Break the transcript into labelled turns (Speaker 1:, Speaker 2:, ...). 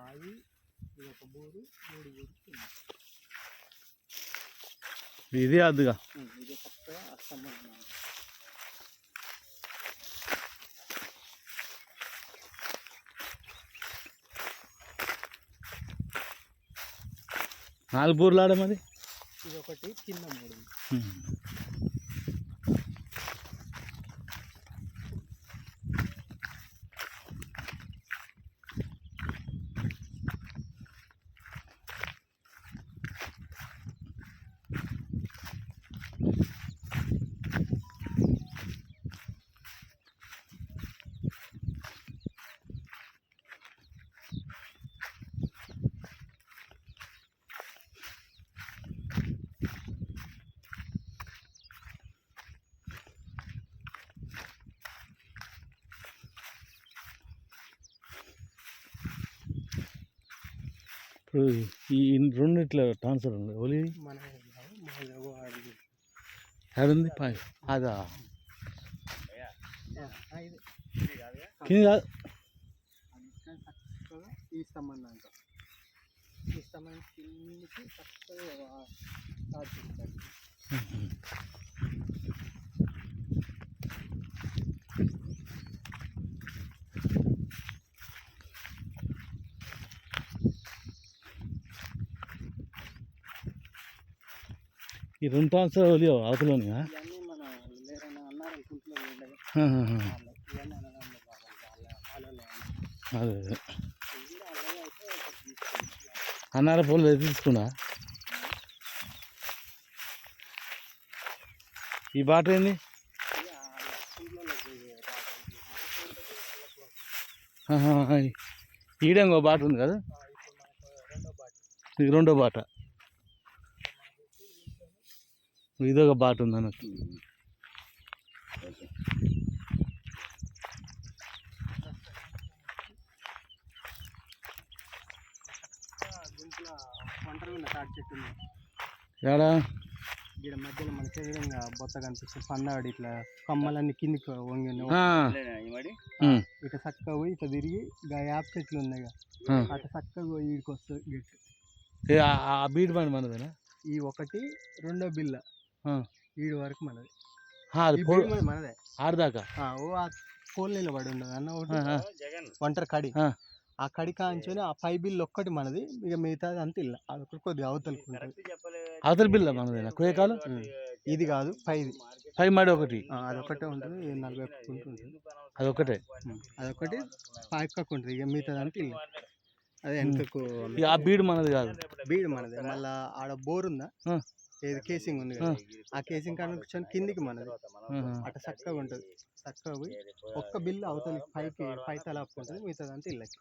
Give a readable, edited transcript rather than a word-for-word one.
Speaker 1: బావి, ఇది ఒక బోరు, 3 బోరు.
Speaker 2: ఇదే అద్దుగా
Speaker 1: ఇది చక్కగా సంబంధం.
Speaker 2: 4 బోర్లు ఆడ మరి.
Speaker 1: ఇది ఒకటి కింద 3.
Speaker 2: ఇప్పుడు ఈ 2 ఇట్లా ట్రాన్స్ఫర్ ఉంది. ఓలి ఉంది పాయ్ అదా కింద కాదు.
Speaker 1: ఈ స్తంభం అంట, ఈ స్తంభం కిందికి చక్కగా సాధిస్తాడు.
Speaker 2: ఈ 2 ట్రాన్స్ఫర్ ఓలి అవతలని
Speaker 1: ఇవన్నీ మన లేరన్నా అన్నారు కుంట్లో
Speaker 2: అదే అన్నార పూలు తీసుకున్నా. ఈ బాట ఏంది? ఈడంగో బాట ఉంది కదా, ఇది 2వ బాట. ఇదొక బాట ఉంది అన్నట్టు. ఏడా
Speaker 1: ఇక్కడ మధ్యలో మనకి విధంగా బొత్త కనిపిస్తుంది. పందాడు ఇట్లా కమ్మలన్నీ కిందికి వంగి ఇట్లా చక్కగా పోయి ఇట్లా తిరిగి యాప్ చెట్లు ఉన్నాయి అట్లా చక్కగా పోయి ఈడికి వస్తుంది గెట్.
Speaker 2: ఆ బీడ్ బండి మనదేనా?
Speaker 1: ఈ ఒకటి 2వ బిల్ల ఈడు వరకు మనది. మనదే
Speaker 2: ఆడదాకా
Speaker 1: ఓ ఆ పోల్ నిలబడి ఉండదు అన్న ఒకటి ఒంటరి కడి. ఆ కడి కాంచుని ఆ 5 బిల్లు ఒక్కటి మనది, ఇక మిగతాది అంత ఇల్ల అదొకటి కొద్దిగా అవతలకి ఉంటుంది.
Speaker 2: అవతల బిల్ల మనదేనా? కుయకాలు
Speaker 1: ఇది కాదు 5
Speaker 2: మడి ఒకటి
Speaker 1: అదొకటే ఉంటుంది. 40 ఉంటుంది
Speaker 2: అదొకటే.
Speaker 1: అదొకటి పక్కకు ఉంటుంది, ఇక మిగతాది అంత ఇల్ల. అదే వెనకకు
Speaker 2: ఆ బీడు మనది కాదు,
Speaker 1: బీడు మనది. మళ్ళీ ఆడ బోర్ ఉందా, ఏది కేసింగ్ ఉంది కదా, ఆ కేసింగ్ కాడ కూర్చొని కిందికి మనది. అట్లా చక్కగా ఉంటుంది. చక్కగా పోయి ఒక్క బిల్లు అవతలకి 5 తలాపు ఉంటుంది, మిగతాదంతా ఇళ్ళకి.